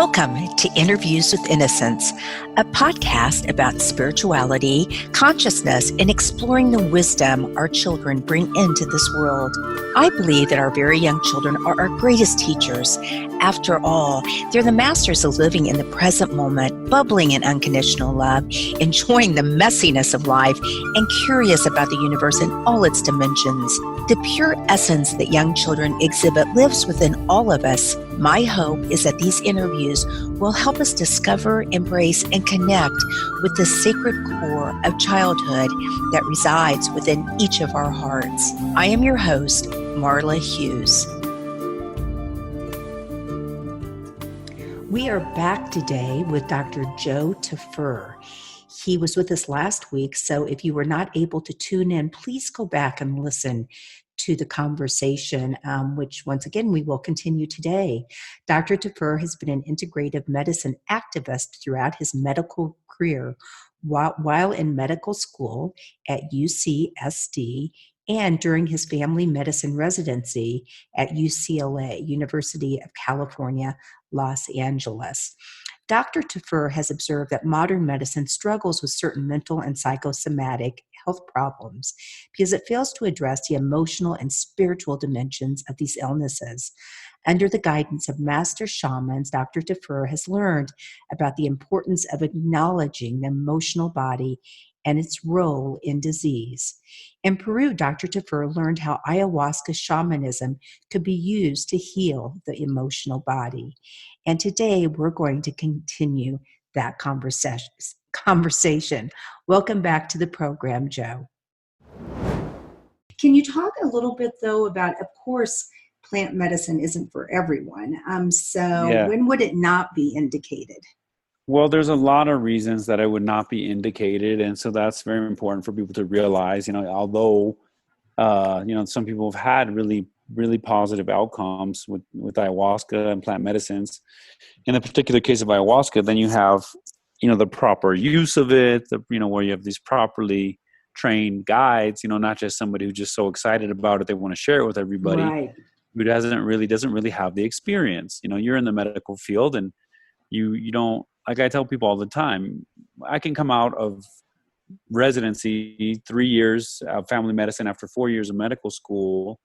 Welcome to Interviews with Innocence, a podcast about spirituality, consciousness, and exploring the wisdom our children bring into this world. I believe that our very young children are our greatest teachers. After all, they're the masters of living in the present moment, bubbling in unconditional love, enjoying the messiness of life, and curious about the universe in all its dimensions. The pure essence that young children exhibit lives within all of us. My hope is that these interviews will help us discover, embrace, and connect with the sacred core of childhood that resides within each of our hearts. I am your host, Marla Hughes. We are back today with Dr. Joe Tafur. He was with us last week, so if you were not able to tune in, please go back and listen to the conversation, which once again we will continue today. Dr. Tafur has been an integrative medicine activist throughout his medical career while in medical school at UCSD and during his family medicine residency at UCLA, University of California, Los Angeles. Dr. Tafur has observed that modern medicine struggles with certain mental and psychosomatic health problems because it fails to address the emotional and spiritual dimensions of these illnesses. Under the guidance of master shamans, Dr. Tafur has learned about the importance of acknowledging the emotional body and its role in disease. In Peru, Dr. Tafur learned how Ayahuasca shamanism could be used to heal the emotional body. And today we're going to continue that conversation. Welcome back to the program, Joe. Can you talk a little bit, though, about, of course, plant medicine isn't for everyone. When would it not be indicated? Well, there's a lot of reasons that it would not be indicated. And so that's very important for people to realize, although, some people have had really, really positive outcomes with ayahuasca and plant medicines. In the particular case of ayahuasca, then you have, the proper use of it, where you have these properly trained guides, not just somebody who's just so excited about it, they want to share it with everybody, right, who doesn't really have the experience. You're in the medical field and you don't, like I tell people all the time, I can come out of residency 3 years of family medicine after 4 years of medical school,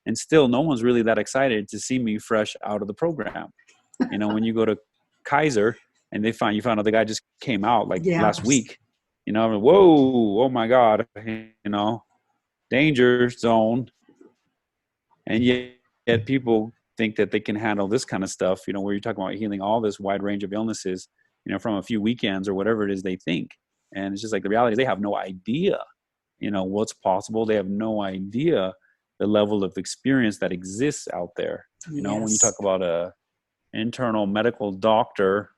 and still no one's really that excited to see me fresh out of the program. When you go to Kaiser and you found out the guy just came out last week, whoa, oh my God, danger zone. And yet people think that they can handle this kind of stuff, where you're talking about healing all this wide range of illnesses, from a few weekends or whatever it is they think. And it's just like the reality is they have no idea, what's possible. They have no idea the level of experience that exists out there. When you talk about a internal medical doctor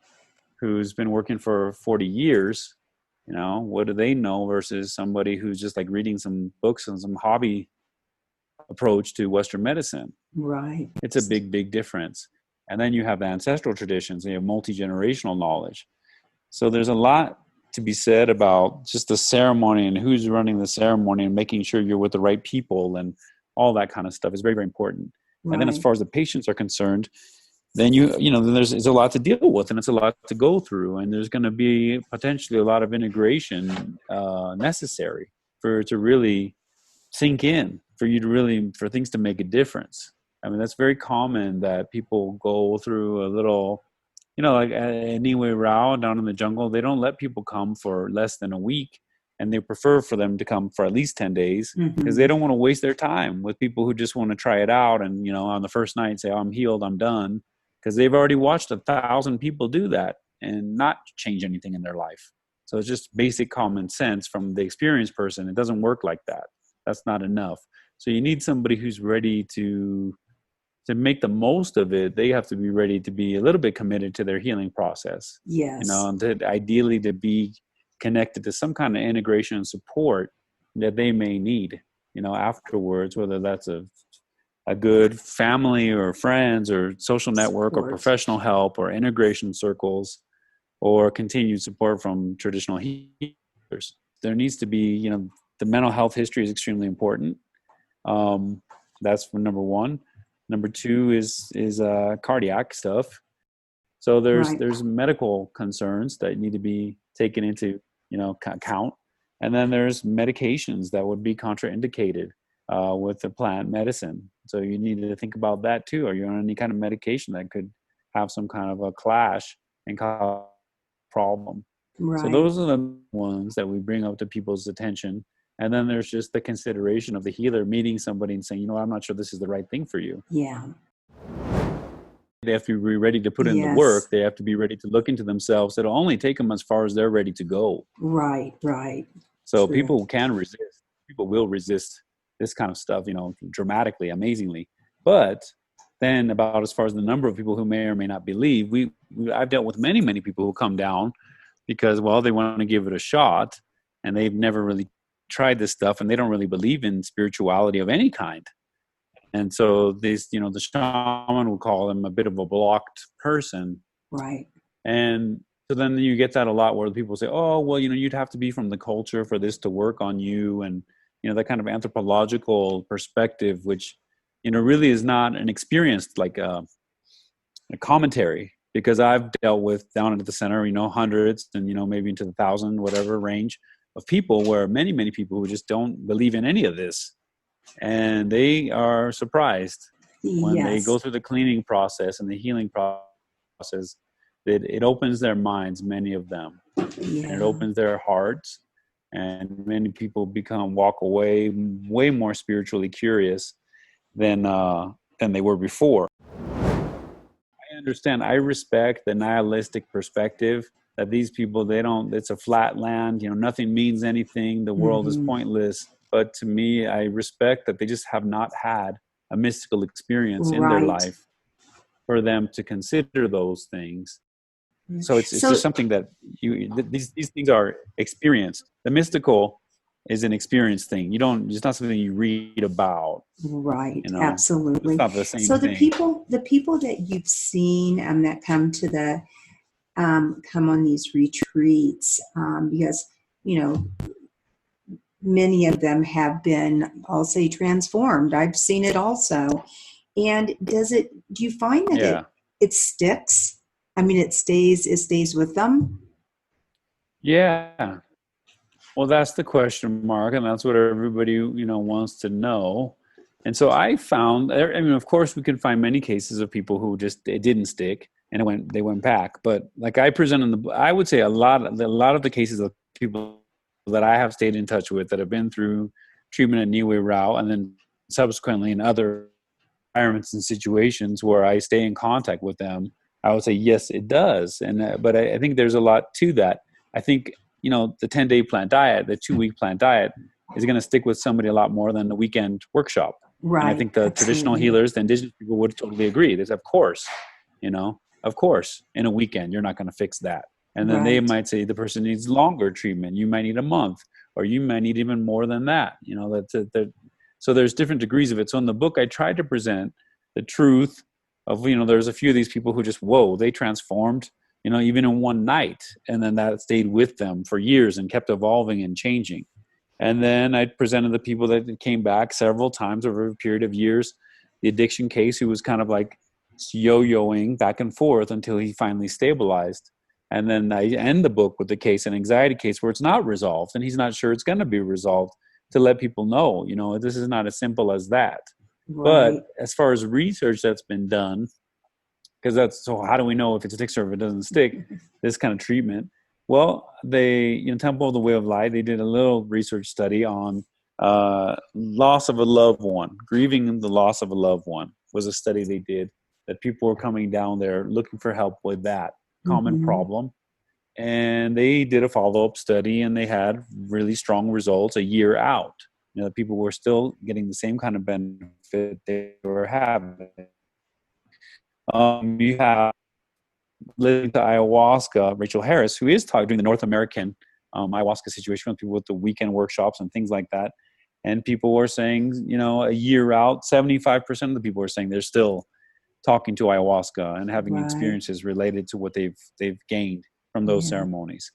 who's been working for 40 years, what do they know versus somebody who's just like reading some books and some hobby approach to Western medicine. Right. It's a big, big difference. And then you have the ancestral traditions, you have multi-generational knowledge. So there's a lot to be said about just the ceremony and who's running the ceremony and making sure you're with the right people and all that kind of stuff is very, very important. Right. And then as far as the patients are concerned, then then there's a lot to deal with and it's a lot to go through. And there's going to be potentially a lot of integration necessary for it to really sink in, for things to make a difference. I mean, that's very common that people go through a little, like anyway route down in the jungle. They don't let people come for less than a week, and they prefer for them to come for at least 10 days because they don't want to waste their time with people who just want to try it out and, on the first night say, oh, I'm healed, I'm done, because they've already watched 1,000 people do that and not change anything in their life. So it's just basic common sense from the experienced person. It doesn't work like that. That's not enough. So you need somebody who's ready to make the most of it. They have to be ready to be a little bit committed to their healing process. Yes. And ideally to be connected to some kind of integration and support that they may need, afterwards, whether that's a good family or friends or social network or professional help or integration circles or continued support from traditional healers. There needs to be, the mental health history is extremely important. That's number one. Number two is cardiac stuff. So Right. there's medical concerns that need to be taken into, account. And then there's medications that would be contraindicated with the plant medicine. So you need to think about that too. Are you on any kind of medication that could have some kind of a clash and cause a problem? So Right. those are the ones that we bring up to people's attention. And then there's just the consideration of the healer meeting somebody and saying, I'm not sure this is the right thing for you. Yeah. They have to be ready to put in the Yes. work. They have to be ready to look into themselves. It'll only take them as far as they're ready to go. Right. Right. So True. people can resist. People will resist this kind of stuff, dramatically, amazingly. But then about as far as the number of people who may or may not believe, I've dealt with many, many people who come down because, they want to give it a shot and they've never really tried this stuff and they don't really believe in spirituality of any kind. And so these, the shaman will call them a bit of a blocked person. Right. And so then you get that a lot where people say, oh, well, you'd have to be from the culture for this to work on you. And, that kind of anthropological perspective, which, really is not an experienced, like a commentary, because I've dealt with down at the center, hundreds and, maybe into the 1,000, whatever range of people where many, many people who just don't believe in any of this. And they are surprised when they Yes. go through the cleaning process and the healing process, that it opens their minds, many of them, Yeah. and it opens their hearts. And many people walk away way more spiritually curious than they were before. I understand. I respect the nihilistic perspective that these people, it's a flat land, nothing means anything. The world is pointless. But to me, I respect that they just have not had a mystical experience in their life for them to consider those things. So it's just something that these things are experienced. The mystical is an experience thing. It's not something you read about. Right. Absolutely. It's not the same so thing. the people that you've seen that come to come on these retreats, because, many of them have been, I'll say, transformed. I've seen it also. And do you find that it sticks? I mean, it stays with them? Yeah. Well, that's the question mark, and that's what everybody, wants to know. And so I found, of course, we can find many cases of people who it didn't stick and they went back. But like I present in the, I would say a lot of the cases of people that I have stayed in touch with that have been through treatment at Niue route, and then subsequently in other environments and situations where I stay in contact with them, I would say, yes, it does. And, but I think there's a lot to that. I think, the 10-day plant diet, the 2-week plant diet is going to stick with somebody a lot more than the weekend workshop. Right. And I think the traditional healers, the indigenous people would totally agree. There's, of course, in a weekend, you're not going to fix that. And then they might say the person needs longer treatment. You might need a month, or you might need even more than that. So there's different degrees of it. So in the book, I tried to present the truth of, there's a few of these people who just, they transformed, even in one night. And then that stayed with them for years and kept evolving and changing. And then I presented the people that came back several times over a period of years. The addiction case, who was kind of like yo-yoing back and forth until he finally stabilized. And then I end the book with the case, an anxiety case, where it's not resolved and he's not sure it's going to be resolved, to let people know, this is not as simple as that. But as far as research that's been done, because so how do we know if it sticks or if it doesn't stick, this kind of treatment? Well, Temple of the Way of Light, they did a little research study on loss of a loved one, grieving the loss of a loved one was a study they did, that people were coming down there looking for help with that common problem. And they did a follow-up study, and they had really strong results a year out. People were still getting the same kind of benefit they were having. You have, listening to ayahuasca, Rachel Harris, who is doing the North American ayahuasca situation with people with the weekend workshops and things like that. And people were saying, a year out, 75% of the people were saying they're still talking to ayahuasca and having experiences related to what they've gained from those ceremonies.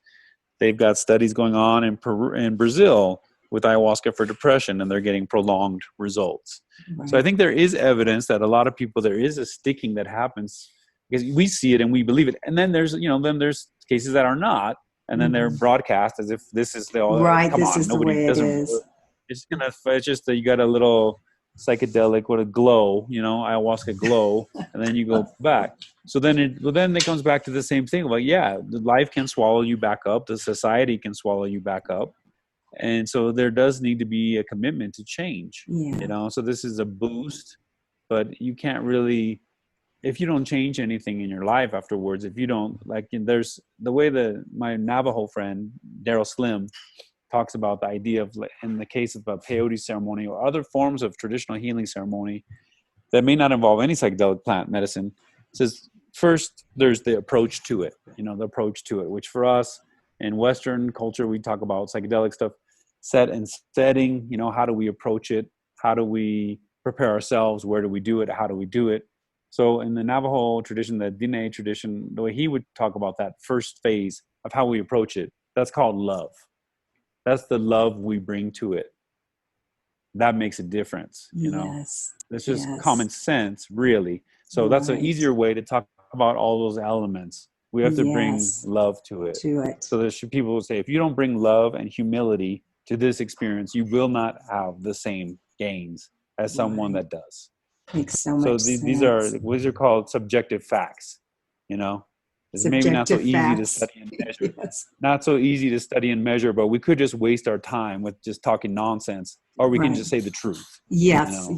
They've got studies going on in Peru and Brazil with ayahuasca for depression, and they're getting prolonged results. So I think there is evidence that a lot of people, there is a sticking that happens because we see it and we believe it. And then there's, then there's cases that are not, and then they're broadcast as if this is the, right. come This on, is the nobody way it doesn't, is. it's just that you got a little psychedelic with a glow, ayahuasca glow, and then you go back. So then it comes back to the same thing. Like, yeah, the life can swallow you back up. The society can swallow you back up. And so there does need to be a commitment to change, so this is a boost, but you can't really, if you don't change anything in your life afterwards, if you don't, like, there's the way that my Navajo friend, Daryl Slim, talks about the idea of, in the case of a peyote ceremony or other forms of traditional healing ceremony that may not involve any psychedelic plant medicine, says first there's the approach to it, which for us in Western culture, we talk about psychedelic stuff, setting, how do we approach it? How do we prepare ourselves? Where do we do it? How do we do it? So in the Navajo tradition, the Diné tradition, the way he would talk about that first phase of how we approach it, that's called love. That's the love we bring to it. That makes a difference, Yes. It's just common sense, really. So that's an easier way to talk about all those elements. We have to bring love to it. So there's people who say, if you don't bring love and humility to this experience, you will not have the same gains as someone that does. Makes so much sense. These are called subjective facts, It's maybe not so easy to study and measure. Not so easy to study and measure, but we could just waste our time with just talking nonsense, or we can just say the truth. Yes,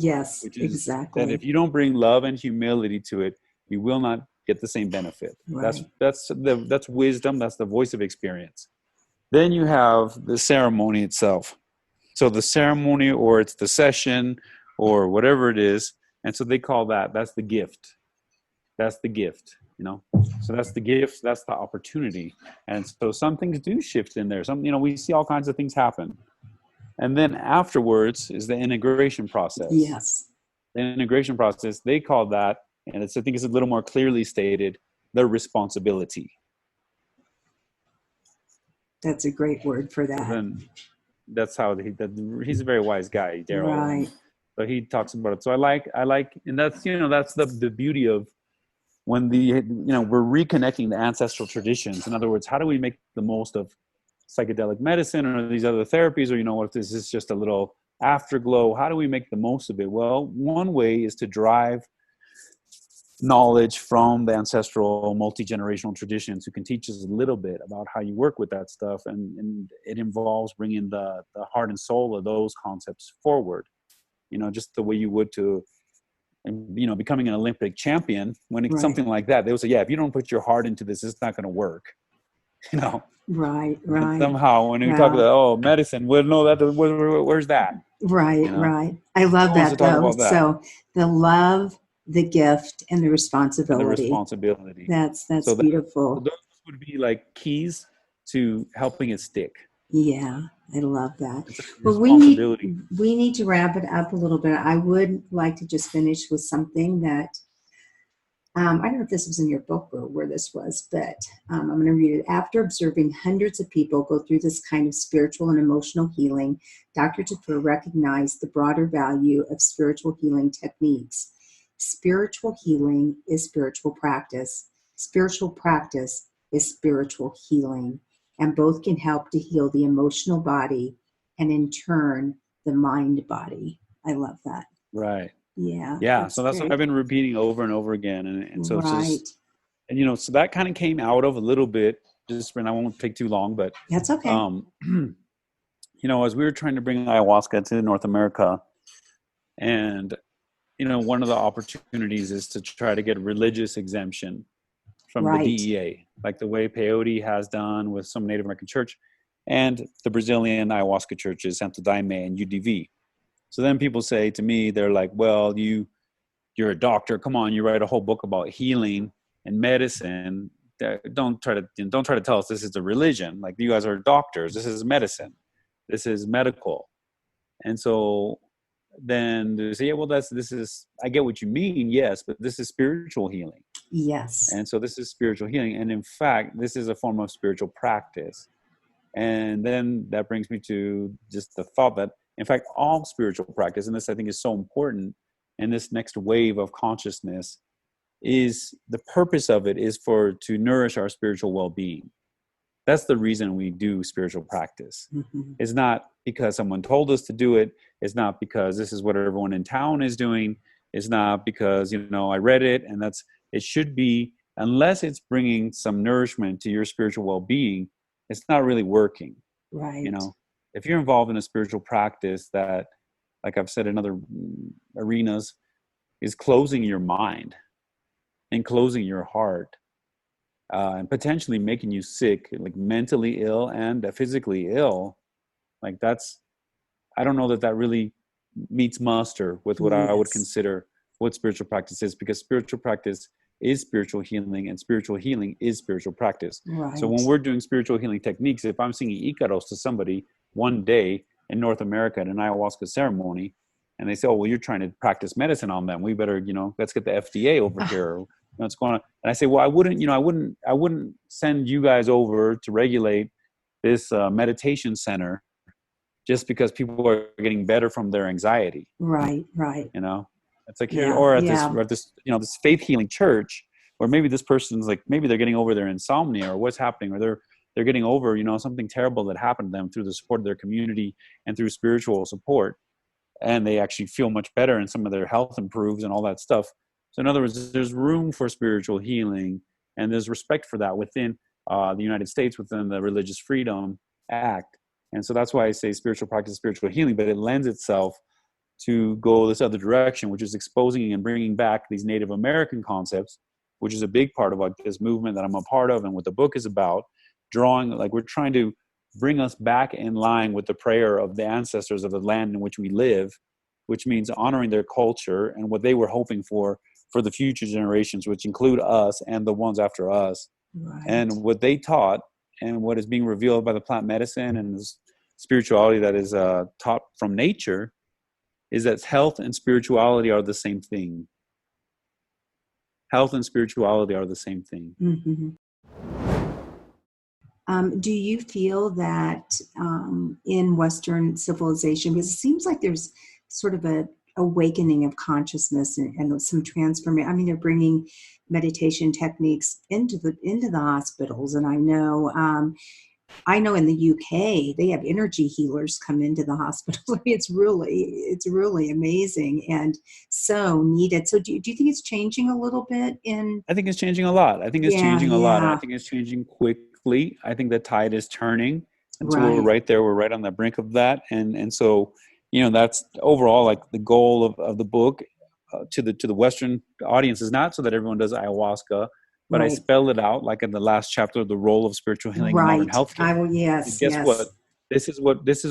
which is exactly. that if you don't bring love and humility to it, you will not get the same benefit. Right. That's wisdom. That's the voice of experience. Then you have the ceremony itself. So the ceremony, or it's the session, or whatever it is, and so they call that's the gift. That's the gift. So that's the gift, that's the opportunity. And so some things do shift in there. We see all kinds of things happen. And then afterwards is the integration process. Yes. The integration process, they call that, and I think it's a little more clearly stated, the responsibility. That's a great word for that. So then that's how he's a very wise guy, Daryl. Right. So he talks about it. So I like, and that's, that's the beauty of when we're reconnecting the ancestral traditions. In other words, how do we make the most of psychedelic medicine or these other therapies, or if this is just a little afterglow, how do we make the most of it? Well, one way is to drive knowledge from the ancestral multi-generational traditions who can teach us a little bit about how you work with that stuff, and it involves bringing the heart and soul of those concepts forward, just the way you would to becoming an Olympic champion. When it's something like that, they would say, if you don't put your heart into this, it's not going to work. Right. And somehow when we talk about medicine, well, no, where's that? Right. I love that though. So the love, the gift, and the responsibility. That's so beautiful. Those would be like keys to helping it stick. Yeah, I love that. But we need to wrap it up a little bit. I would like to just finish with something that I don't know if this was in your book or where this was, but I'm going to read it. After observing hundreds of people go through this kind of spiritual and emotional healing, Dr. Tafur recognized the broader value of spiritual healing techniques. Spiritual healing is spiritual practice. Spiritual practice is spiritual healing, and both can help to heal the emotional body and in turn the mind body. I love that. Right. Yeah. So that's what I've been repeating over and over again. And so it's just, and so that kind of came out of a little bit, and I won't take too long, but that's okay. As we were trying to bring ayahuasca to North America, and, one of the opportunities is to try to get religious exemption from the DEA, like the way peyote has done with some Native American church and the Brazilian ayahuasca churches, Santo Daime and UDV. So then people say to me, they're like, well, you're a doctor. Come on, you write a whole book about healing and medicine. Don't try to tell us this is a religion. Like, you guys are doctors. This is medicine. This is medical. And so then they say, I get what you mean. Yes, but this is spiritual healing. Yes. And so this is spiritual healing. And in fact, this is a form of spiritual practice. And then that brings me to just the thought that, in fact, all spiritual practice, and this I think is so important in this next wave of consciousness, is the purpose of it is to nourish our spiritual well-being. That's the reason we do spiritual practice. Mm-hmm. It's not because someone told us to do it. It's not because this is what everyone in town is doing. It's not because, I read it, and it should be, unless it's bringing some nourishment to your spiritual well-being, it's not really working. Right. If you're involved in a spiritual practice that, like I've said in other arenas, is closing your mind and closing your heart, and potentially making you sick, like mentally ill and physically ill, like I don't know that really meets muster with what I would consider what spiritual practice is, because spiritual practice is spiritual healing, and spiritual healing is spiritual practice. Right. So when we're doing spiritual healing techniques, if I'm singing Icaros to somebody one day in North America at an ayahuasca ceremony, and they say, "Oh, well, you're trying to practice medicine on them. We better, let's get the FDA over here. What's going on?" And I say, "Well, I wouldn't send you guys over to regulate this meditation center just because people are getting better from their anxiety." Right. It's like here, or at this this faith healing church, where maybe this person's like, maybe they're getting over their insomnia or what's happening, or they're getting over, something terrible that happened to them through the support of their community and through spiritual support. And they actually feel much better, and some of their health improves and all that stuff. So in other words, there's room for spiritual healing, and there's respect for that within the United States, within the Religious Freedom Act. And so that's why I say spiritual practice, spiritual healing, but it lends itself to go this other direction, which is exposing and bringing back these Native American concepts, which is a big part of like this movement that I'm a part of and what the book is about. We're trying to bring us back in line with the prayer of the ancestors of the land in which we live, which means honoring their culture and what they were hoping for the future generations, which include us and the ones after us. Right. And what they taught and what is being revealed by the plant medicine and this spirituality that is taught from nature is that health and spirituality are the same thing. Health and spirituality are the same thing. Mm-hmm. Do you feel that in Western civilization, because it seems like there's sort of a awakening of consciousness and some transformation? I mean, they're bringing meditation techniques into the hospitals, and I know in the UK they have energy healers come into the hospital. It's really amazing and so needed. So do you think it's changing a little bit I think it's changing a lot. I think it's changing a lot. I think it's changing quickly. I think the tide is turning. And so we're right there. We're right on the brink of that. And so, that's overall like the goal of the book to the Western audience is not so that everyone does ayahuasca, but I spell it out like in the last chapter of the role of spiritual healing in modern healthcare. Guess what? This is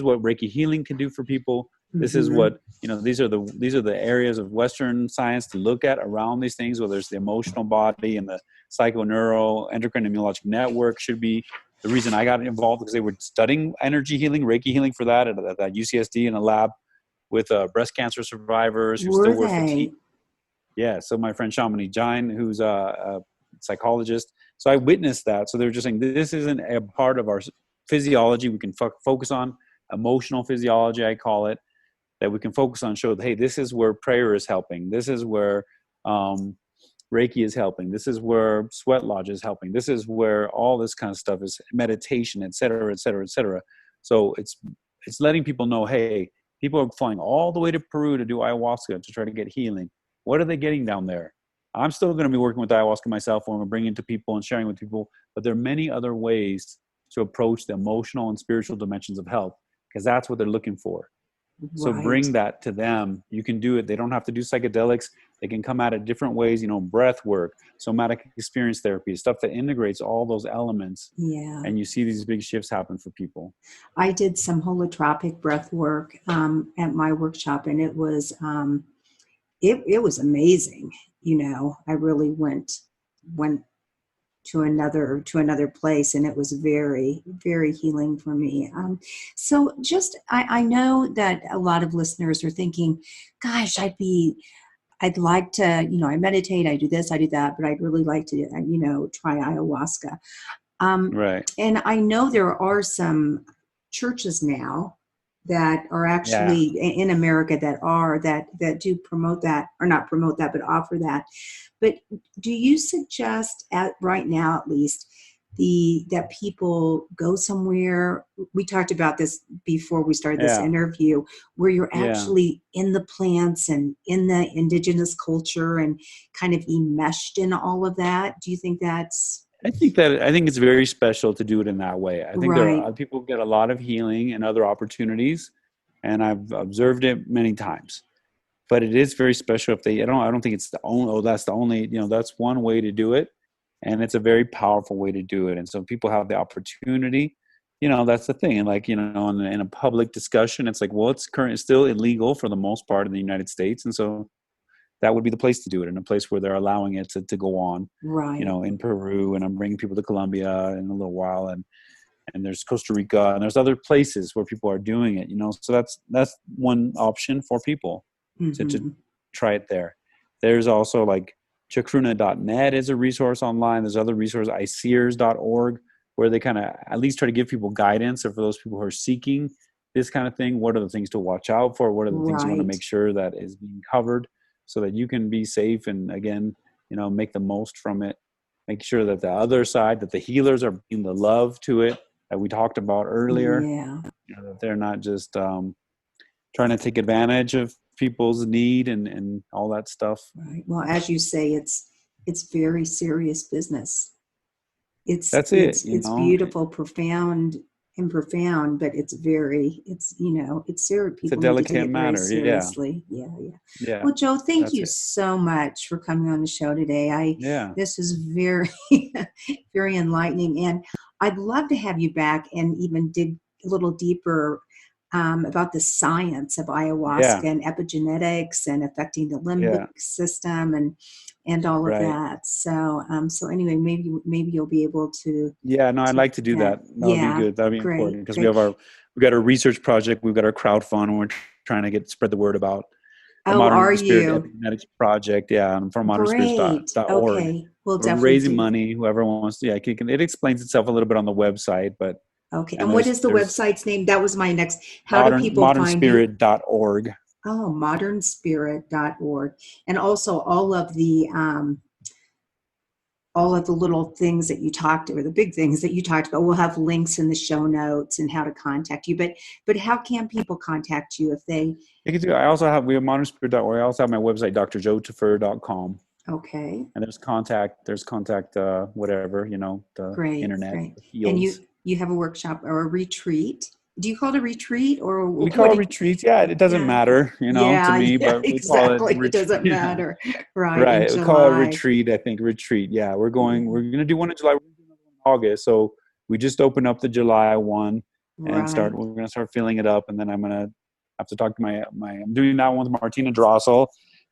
what Reiki healing can do for people. This is what, these are the areas of Western science to look at around these things, whether it's the emotional body and the psychoneuroendocrine immunologic network should be the reason I got involved, because they were studying energy healing, Reiki healing for that at UCSD in a lab with breast cancer survivors who still were fatigued. Yeah. So my friend Shamani Jain, who's a psychologist. So I witnessed that. So they're just saying this isn't a part of our physiology. We can focus on emotional physiology, I call it, that we can focus on, show that, hey, this is where prayer is helping. This is where Reiki is helping. This is where sweat lodge is helping. This is where all this kind of stuff is, meditation, et cetera, et cetera, et cetera. So it's letting people know, hey, people are flying all the way to Peru to do ayahuasca to try to get healing. What are they getting down there? I'm still going to be working with ayahuasca myself when we're bringing it to people and sharing with people, but there are many other ways to approach the emotional and spiritual dimensions of health, because that's what they're looking for. So bring that to them. You can do it. They don't have to do psychedelics. They can come at it different ways, breath work, somatic experience therapy, stuff that integrates all those elements. Yeah. And you see these big shifts happen for people. I did some holotropic breath work at my workshop, and it was it was amazing. I really went to another place, and it was very, very healing for me. So I know that a lot of listeners are thinking, gosh, I'd like to, I meditate, I do this, I do that, but I'd really like to, try ayahuasca. Right. And I know there are some churches now that are actually in America that do promote that, or not promote that, but offer that. But do you suggest, right now at least, that people go somewhere? We talked about this before we started this interview, where you're actually in the plants and in the indigenous culture and kind of enmeshed in all of that. Do you think that's... I think it's very special to do it in that way. I think there are people get a lot of healing and other opportunities, and I've observed it many times. But it is very special if they, I don't think it's the only, that's the only, that's one way to do it. And it's a very powerful way to do it. And so people have the opportunity, that's the thing. And like, in a public discussion, it's like, well, it's still illegal for the most part in the United States. And so that would be the place to do it, in a place where they're allowing it to go on, in Peru. And I'm bringing people to Colombia in a little while. And there's Costa Rica, and there's other places where people are doing it, so that's one option for people. To try it there. There's also like chakruna.net is a resource online. There's other resources, iseers.org, where they kind of at least try to give people guidance. Or for those people who are seeking this kind of thing, what are the things to watch out for? What are the things you want to make sure that is being covered so that you can be safe and, again, make the most from it. Make sure that the other side, that the healers are bringing the love to it that we talked about earlier. That they're not just trying to take advantage of people's need and all that stuff. Right. Well, as you say, it's very serious business. It's beautiful, profound, but it's serious. People it's a delicate matter. Seriously. Yeah. Well, Joe, thank you so much for coming on the show today. This is very, very enlightening, and I'd love to have you back and even dig a little deeper about the science of ayahuasca and epigenetics and affecting the limbic system and all of that. So anyway, maybe you'll be able to. I'd like to do that. That would be good. That'd be important, because we've got our research project, we've got our crowdfund, and we're trying to spread the word about the Modern Spirit Epigenetics Project. And from modernspirits.org. Okay. We'll we're definitely raising money. Whoever wants to, it explains itself a little bit on the website, but. Okay. And what is the website's name? That was my next. How do people find you? modernspirit.org. Oh, modernspirit.org. And also all of the little things that you talked, or the big things that you talked about. We'll have links in the show notes and how to contact you. But how can people contact you if they? We have modernspirit.org. I also have my website, drjoetafur.com. Okay. And there's contact, whatever, the internet. Great. And you have a workshop or a retreat. Do you call it a retreat, or we call it retreats? Yeah, it doesn't matter, to me, but we call it retreat. It doesn't matter. Right. We call it retreat. I think retreat. Yeah, we're going to do one in July. We're going to do another one in August. So we just opened up the July one and we're going to start filling it up. And then I'm going to have to talk to I'm doing that one with Martina Drossel,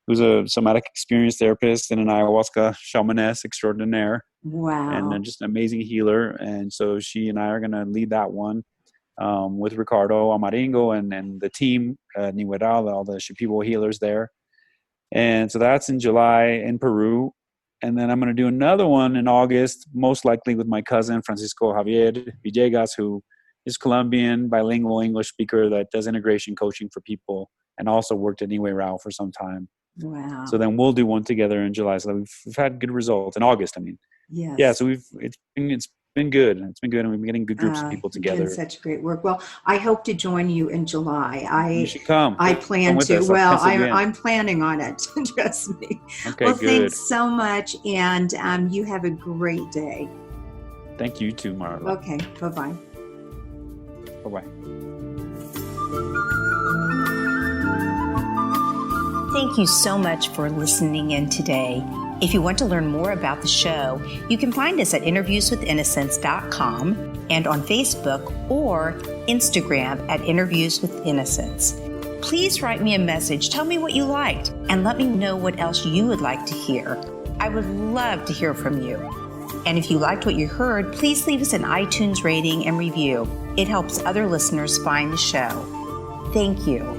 who's a somatic experience therapist and an ayahuasca shamaness extraordinaire. Wow. And just an amazing healer. And so she and I are going to lead that one with Ricardo Amaringo and the team, Nihueral, all the Shipibo healers there. And so that's in July in Peru. And then I'm going to do another one in August, most likely with my cousin, Francisco Javier Villegas, who is Colombian, bilingual English speaker that does integration coaching for people and also worked at Nihueral for some time. Wow. So then we'll do one together in July. So we've had good results in August. I mean, yes. Yeah. So it's been good. It's been good, and we've been getting good groups of people together. Doing such great work. Well, I hope to join you in July. You should come. I plan to. Well, I'm planning on it. Trust me. Okay. Well, good. Thanks so much, and you have a great day. Thank you too, Marla. Okay. Bye-bye. Bye-bye. Thank you so much for listening in today. If you want to learn more about the show, you can find us at interviewswithinnocence.com and on Facebook or Instagram at Interviews with Innocence. Please write me a message, tell me what you liked, and let me know what else you would like to hear. I would love to hear from you. And if you liked what you heard, please leave us an iTunes rating and review. It helps other listeners find the show. Thank you.